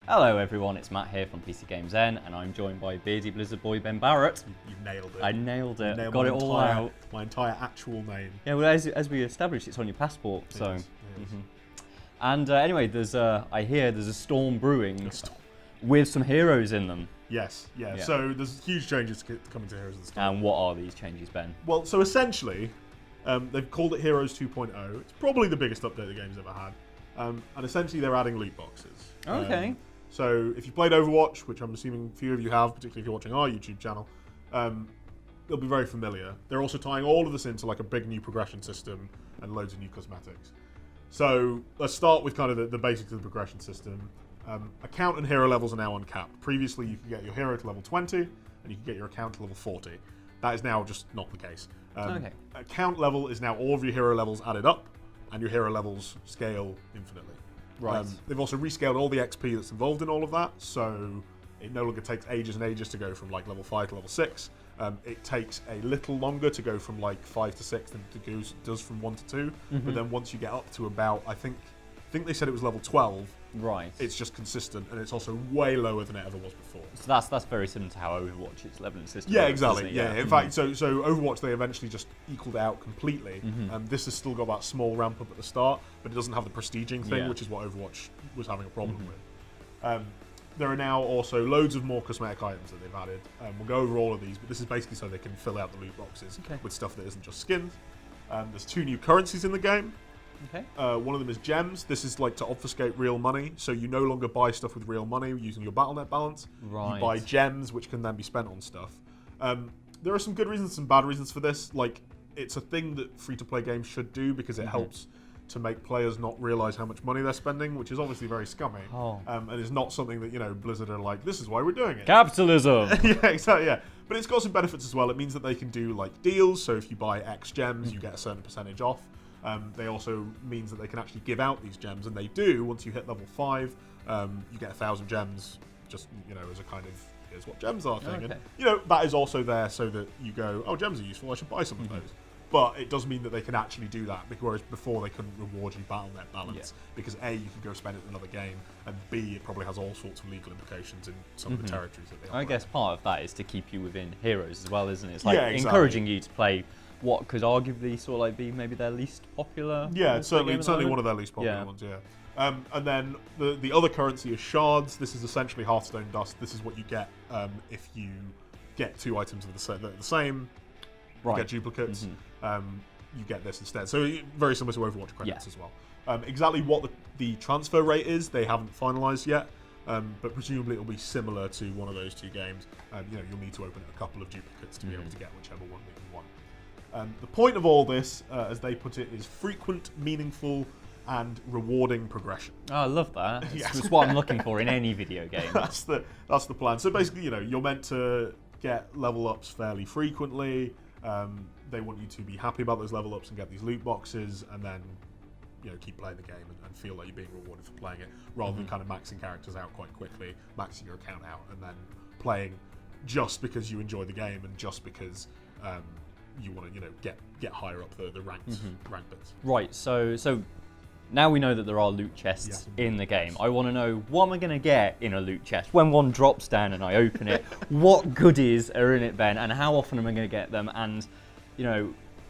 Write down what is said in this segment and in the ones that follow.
Hello everyone, it's Matt here from PCGamesN, and I'm joined by Beardy Blizzard Boy Ben Barrett. You nailed it. I nailed it. Nailed Got it all out. My entire actual name. Yeah, well, as we established, it's on your passport. It So. is. And anyway, there's I hear there's a storm brewing with some heroes in them. Yes, yeah. Yeah. So there's huge changes coming to Heroes of the Storm. And what are these changes, Ben? Well, so essentially, they've called it Heroes 2.0. It's probably the biggest update the game's ever had. And essentially, they're adding loot boxes. Okay. So if you played Overwatch, which I'm assuming few of you have, particularly if you're watching our YouTube channel, they'll be very familiar. They're also tying all of this into like a big new progression system and loads of new cosmetics. So let's start with kind of the basics of the progression system. Account and hero levels are now uncapped. Previously, you could get your hero to level 20, and you could get your account to level 40. That is now just not the case. Okay. Account level is now all of your hero levels added up, and your hero levels scale infinitely. Right. They've also rescaled all the XP that's involved in all of that, so it no longer takes ages and ages to go from like level 5 to level 6. It takes a little longer to go from like 5 to 6 than it does from 1 to 2. But then once you get up to about, I think they said it was level 12. Right. It's just consistent, and it's also way lower than it ever was before. So that's very similar to how Overwatch its leveling system. Yeah, works, exactly. doesn't it? Yeah. In fact, so Overwatch they eventually just equaled it out completely. This has still got that small ramp up at the start, but it doesn't have the prestiging thing, which is what Overwatch was having a problem with. There are now also loads of more cosmetic items that they've added. We'll go over all of these, but this is basically so they can fill out the loot boxes with stuff that isn't just skins. There's 2 new currencies in the game. Okay. One of them is gems. This is like to obfuscate real money, so you no longer buy stuff with real money using your Battle.net balance. Right. You buy gems, which can then be spent on stuff. There are some good reasons, some bad reasons for this. Like, it's a thing that free-to-play games should do because it helps to make players not realize how much money they're spending, which is obviously very scummy. And it's not something that, Blizzard are like, this is why we're doing it. Capitalism. Yeah, exactly, yeah. But it's got some benefits as well. It means that they can do, like, deals. So if you buy X gems, you get a certain percentage off. They also means that they can actually give out these gems, and they do. Once you hit level 5, you get 1,000 gems, just, as a kind of, here's what gems are thing. Okay. And, that is also there so that you go, oh, gems are useful, I should buy some of those. But it does mean that they can actually do that, whereas before they couldn't reward you Battle.net balance, because A, you could go spend it in another game, and B, it probably has all sorts of legal implications in some of the territories that they operate. I guess part of that is to keep you within heroes as well, isn't it? It's like Yeah, exactly. encouraging you to play what could arguably sort of like be maybe their least popular. Yeah, it's certainly moment. one of their least popular ones, yeah. And then the other currency is shards. This is essentially Hearthstone dust. This is what you get if you get 2 items of the same. Right. You get duplicates. You get this instead. So very similar to Overwatch credits as well. Exactly what the transfer rate is, they haven't finalised yet. But presumably it'll be similar to one of those 2 games. You'll need to open a couple of duplicates to be able to get whichever one that you want. The point of all this, as they put it, is frequent, meaningful, and rewarding progression. Oh, I love that. It's what I'm looking for in any video game. That's the plan. So basically, you're meant to get level ups fairly frequently. They want you to be happy about those level ups and get these loot boxes, and then keep playing the game and feel like you're being rewarded for playing it, rather than kind of maxing characters out quite quickly, maxing your account out, and then playing just because you enjoy the game and just because you want to get higher up the rank bits. Right. So now we know that there are loot chests in the game. I want to know, what am I going to get in a loot chest when one drops down and I open it? What goodies are in it, Ben? And how often am I going to get them? And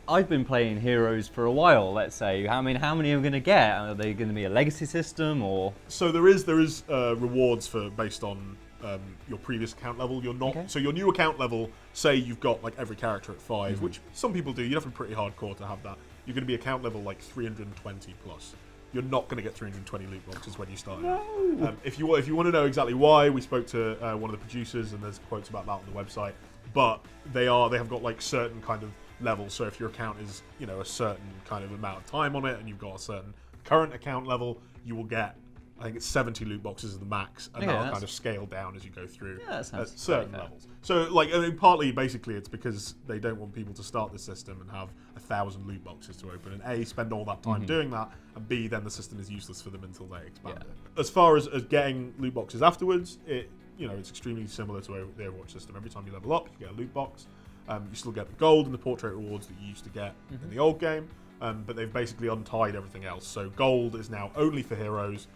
I've been playing Heroes for a while. Let's say, how many am I going to get? Are they going to be a legacy system or? So there is rewards based on your previous account level. You're not so your new account level. Say you've got like every character at 5, which some people do. You'd have to be pretty hardcore to have that. You're going to be account level like 320 plus. You're not going to get 320 loot boxes when you start. No. If you want to know exactly why, we spoke to one of the producers, and there's quotes about that on the website. But they have got like certain kind of levels. So if your account is a certain kind of amount of time on it, and you've got a certain current account level, you will get, I think it's 70 loot boxes is the max, and that'll kind of scale down as you go through at certain levels. So, partly, basically, it's because they don't want people to start the system and have 1,000 loot boxes to open, and A, spend all that time doing that, and B, then the system is useless for them until they expand it. As far as getting loot boxes afterwards, it's extremely similar to the Overwatch system. Every time you level up, you get a loot box. You still get the gold and the portrait rewards that you used to get in the old game, but they've basically untied everything else. So gold is now only for heroes.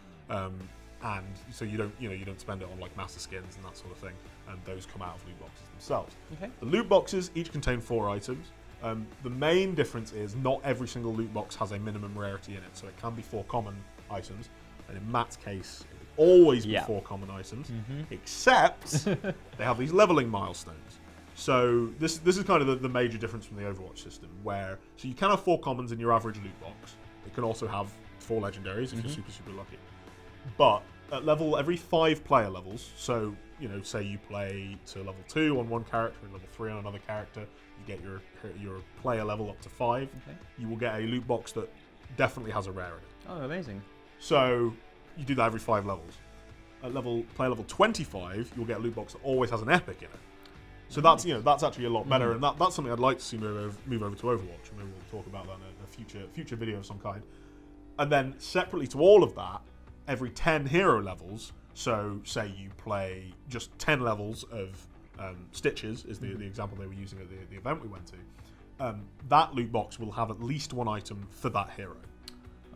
and so you don't spend it on like master skins and that sort of thing, and those come out of loot boxes themselves. Okay. The loot boxes each contain 4 items. The main difference is not every single loot box has a minimum rarity in it, so it can be 4 common items, and in Matt's case, it will always be 4 common items, except they have these leveling milestones. So this is kind of the major difference from the Overwatch system, where so you can have 4 commons in your average loot box. It can also have 4 legendaries if you're super lucky. But at every 5 player levels, so say you play to level 2 on one character and level 3 on another character, you get your player level up to 5. Okay. You will get a loot box that definitely has a rarity. Oh, amazing. So you do that every 5 levels. At player level 25, you'll get a loot box that always has an epic in it. So that's actually a lot better, and that's something I'd like to see move over to Overwatch, and maybe we'll talk about that in a future video of some kind. And then separately to all of that, every 10 hero levels, so say you play just 10 levels of Stitches, is the example they were using at the event we went to, that loot box will have at least 1 item for that hero.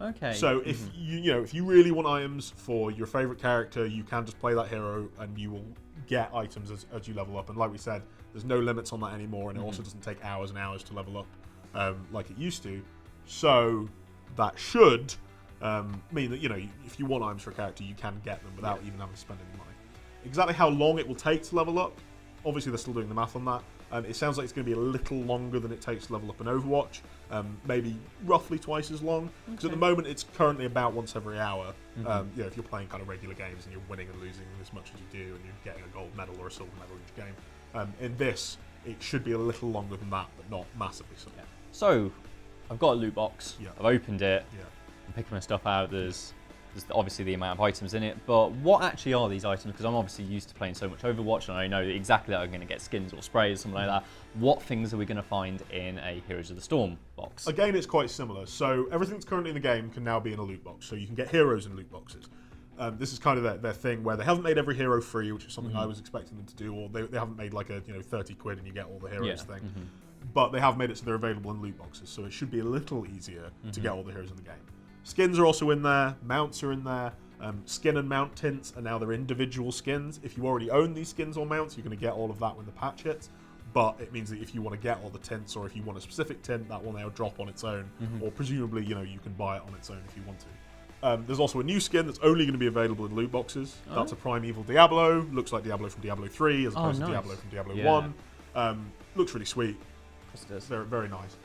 Okay. So if you really want items for your favorite character, you can just play that hero and you will get items as you level up. And like we said, there's no limits on that anymore, and it also doesn't take hours and hours to level up like it used to. So that should mean that if you want items for a character, you can get them without even having to spend any money. Exactly how long it will take to level up, obviously they're still doing the math on that. It sounds like it's going to be a little longer than it takes to level up in Overwatch, maybe roughly twice as long. Because at the moment it's currently about once every hour. If you're playing kind of regular games and you're winning and losing as much as you do, and you're getting a gold medal or a silver medal each game. In this, it should be a little longer than that, but not massively so. Yeah. So, I've got a loot box. Yeah. I've opened it. Yeah. I'm picking my stuff out. There's obviously the amount of items in it, but what actually are these items? Because I'm obviously used to playing so much Overwatch, and I know exactly that I'm going to get skins or sprays, something like that. What things are we going to find in a Heroes of the Storm box? Again, it's quite similar. So everything that's currently in the game can now be in a loot box. So you can get heroes in loot boxes. This is kind of their thing, where they haven't made every hero free, which is something I was expecting them to do, or they haven't made like a 30 quid and you get all the heroes thing. But they have made it so they're available in loot boxes, so it should be a little easier to get all the heroes in the game. Skins are also in there, mounts are in there. Skin and mount tints are now their individual skins. If you already own these skins or mounts, you're going to get all of that when the patch hits. But it means that if you want to get all the tints, or if you want a specific tint, that will now drop on its own. Or presumably, you can buy it on its own if you want to. There's also a new skin that's only going to be available in loot boxes. That's a Primeval Diablo. Looks like Diablo from Diablo 3 as opposed to Diablo from Diablo 1. Looks really sweet. Very, very nice.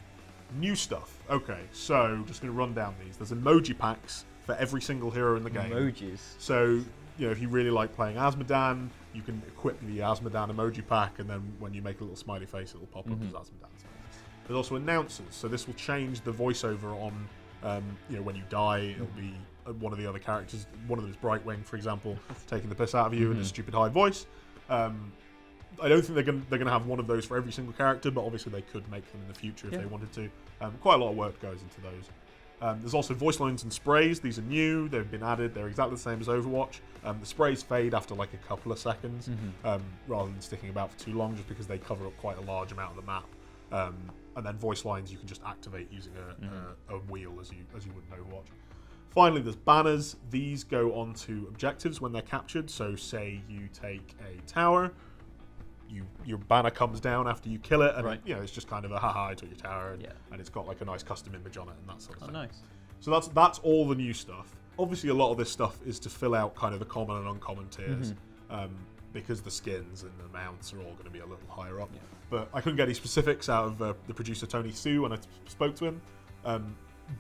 New stuff. Okay, so just going to run down these. There's emoji packs for every single hero in the game. Emojis. So, if you really like playing Asmodan, you can equip the Asmodan emoji pack, and then when you make a little smiley face, it'll pop up as Asmodan's. There's also announcers, so this will change the voiceover on, when you die, it'll be one of the other characters, one of them is Brightwing, for example, taking the piss out of you in a stupid high voice. I don't think they're going to have one of those for every single character, but obviously they could make them in the future if they wanted to. Quite a lot of work goes into those. There's also voice lines and sprays. These are new. They've been added. They're exactly the same as Overwatch. The sprays fade after like a couple of seconds, rather than sticking about for too long, just because they cover up quite a large amount of the map. And then voice lines you can just activate using a wheel, as you would in Overwatch. Finally, there's banners. These go onto objectives when they're captured. So say you take a tower, your banner comes down after you kill it, and it's just kind of a haha, I took your tower, and it's got like a nice custom image on it and that sort of thing. Nice. So that's all the new stuff. Obviously, a lot of this stuff is to fill out kind of the common and uncommon tiers, because the skins and the mounts are all going to be a little higher up. Yeah. But I couldn't get any specifics out of the producer Tony Sue when I spoke to him.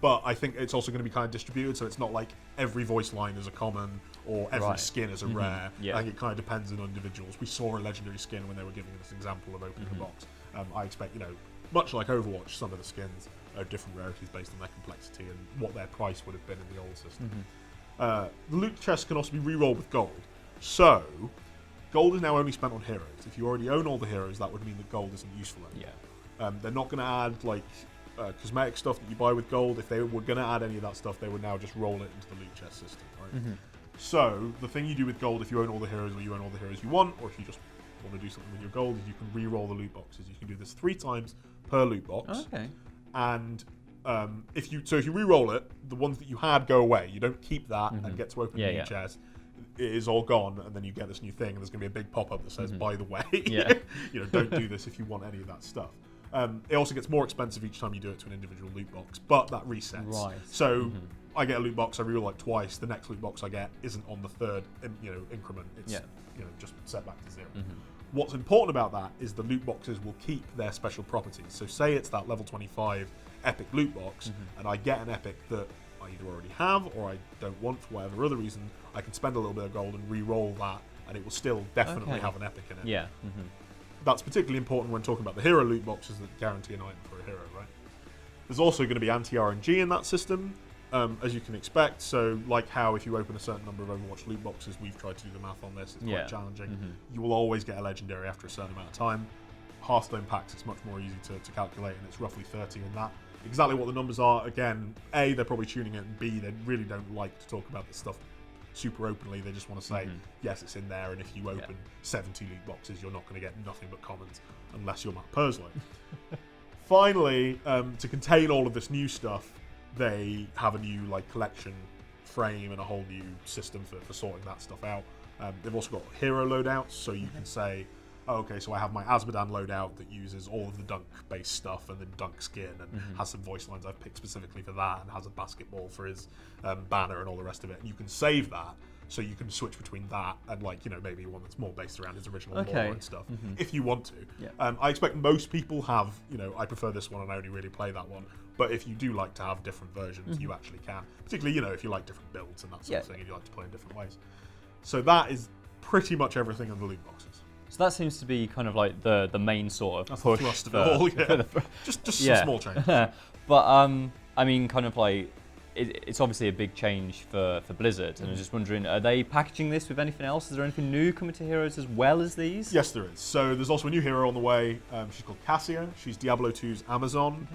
But I think it's also going to be kind of distributed, so it's not like every voice line is a common or every skin is a rare. I think it kind of depends on individuals. We saw a legendary skin when they were giving us an example of opening a box. I expect, much like Overwatch, some of the skins are different rarities based on their complexity and what their price would have been in the old system. The loot chests can also be re-rolled with gold. So, gold is now only spent on heroes. If you already own all the heroes, that would mean that gold isn't useful anymore. They're not going to add like cosmetic stuff that you buy with gold. If they were going to add any of that stuff, they would now just roll it into the loot chest system. Right? So the thing you do with gold, if you own all the heroes, or you own all the heroes you want, or if you just want to do something with your gold, is you can re-roll the loot boxes. You can do this 3 times per loot box. Okay. And if you re-roll it, the ones that you had go away. You don't keep that and get to open a new chest. it is all gone, and then you get this new thing, and there's going to be a big pop-up that says, by the way, Yeah. don't do this if you want any of that stuff. It also gets more expensive each time you do it to an individual loot box, but that resets. Right. So I get a loot box, I reroll it twice. The next loot box I get isn't on the third, increment. It's just set back to 0. What's important about that is the loot boxes will keep their special properties. So say it's that level 25 epic loot box, and I get an epic that I either already have or I don't want for whatever other reason. I can spend a little bit of gold and re-roll that, and it will still definitely have an epic in it. Yeah. That's particularly important when talking about the hero loot boxes that guarantee an item for a hero, right? There's also going to be anti-RNG in that system, as you can expect. So, like how if you open a certain number of Overwatch loot boxes, we've tried to do the math on this, it's quite challenging. You will always get a legendary after a certain amount of time. Hearthstone packs, it's much more easy to calculate, and it's roughly 30 in that. Exactly what the numbers are, again, A, they're probably tuning it, and B, they really don't like to talk about this stuff super openly. They just want to say, yes, it's in there, and if you open 70 loot boxes, you're not going to get nothing but commons, unless you're Matt Purslow. Finally, to contain all of this new stuff, they have a new collection frame and a whole new system for sorting that stuff out. They've also got hero loadouts, so you can say, oh, okay, so I have my Azmodan loadout that uses all of the dunk-based stuff and then dunk skin and has some voice lines I've picked specifically for that and has a basketball for his banner and all the rest of it. And you can save that, so you can switch between that and maybe one that's more based around his original lore and stuff, if you want to. Yeah. I expect most people have, I prefer this one and I only really play that one. But if you do like to have different versions, you actually can. Particularly, if you like different builds and that sort of thing, and you like to play in different ways. So that is pretty much everything in the loot boxes. So that seems to be kind of like the main sort of push the thrust of for, it all, for just some small changes. But I mean, kind of like it's obviously a big change for Blizzard, and I was just wondering, are they packaging this with anything else? Is there anything new coming to Heroes as well as these? Yes, there is. So there's also a new hero on the way. She's called Cassia. She's Diablo 2's Amazon.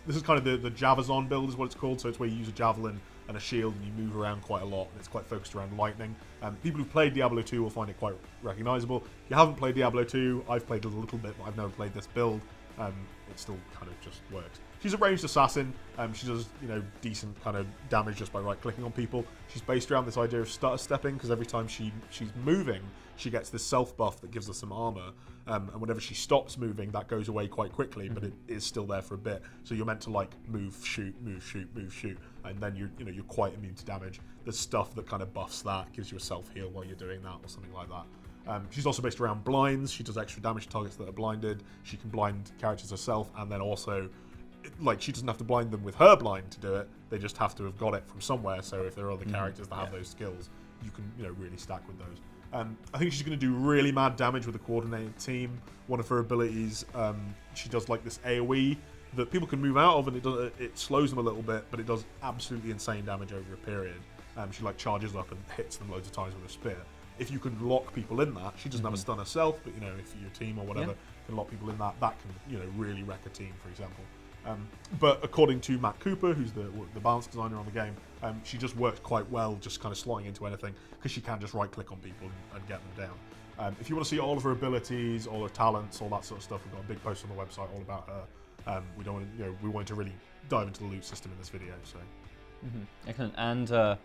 This is kind of the Javazon build is what it's called. So it's where you use a javelin and a shield and you move around quite a lot, and it's quite focused around lightning. People who've played Diablo 2 will find it quite recognizable. If you haven't played Diablo 2, I've played a little bit, but I've never played this build. It still kind of just works. She's a ranged assassin. She does, decent kind of damage just by right-clicking on people. She's based around this idea of stutter stepping, because every time she's moving, she gets this self buff that gives her some armor. And whenever she stops moving, that goes away quite quickly, but it is still there for a bit. So you're meant to move, shoot, move, shoot, move, shoot, and then you're quite immune to damage. There's stuff that kind of buffs that, gives you a self heal while you're doing that, or something like that. She's also based around blinds. She does extra damage to targets that are blinded. She can blind characters herself, and then also, she doesn't have to blind them with her blind to do it. They just have to have got it from somewhere. So if there are other characters that have those skills, you can really stack with those. I think she's going to do really mad damage with a coordinated team. One of her abilities, she does this AoE that people can move out of, and it slows them a little bit, but it does absolutely insane damage over a period. She charges up and hits them loads of times with a spear. If you can lock people in that, she doesn't have a stun herself, but if your team or whatever can lock people in that can really wreck a team, for example. But according to Matt Cooper, who's the balance designer on the game, she just works quite well, just kind of slotting into anything, because she can just right-click on people and get them down. If you want to see all of her abilities, all her talents, all that sort of stuff, we've got a big post on the website all about her. We wanted to really dive into the loot system in this video. So, excellent. And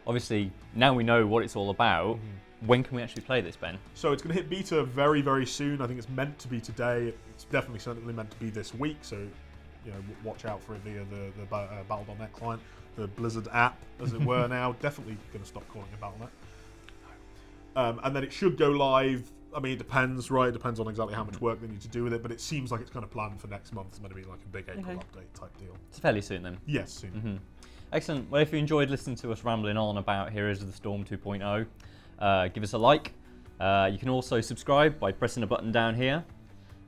obviously, now we know what it's all about. When can we actually play this, Ben? So it's going to hit beta very, very soon. I think it's meant to be today. It's definitely certainly meant to be this week. So, watch out for it via the Battle.net client, the Blizzard app, as it were. Now, definitely going to stop calling it Battle.net. And then it should go live. I mean, it depends, right? It depends on exactly how much work they need to do with it, but it seems like it's kind of planned for next month. It's going to be like a big April update type deal. It's fairly soon then. Yes, soon. Excellent. Well, if you enjoyed listening to us rambling on about Heroes of the Storm 2.0, give us a like. You can also subscribe by pressing a button down here.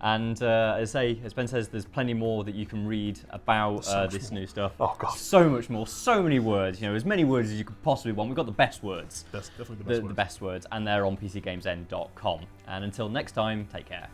And as Ben says, there's plenty more that you can read about this new stuff. Oh, God. So much more, so many words, as many words as you could possibly want. We've got the best words. That's definitely the best words. The best words, and they're on PCGamesN.com. And until next time, take care.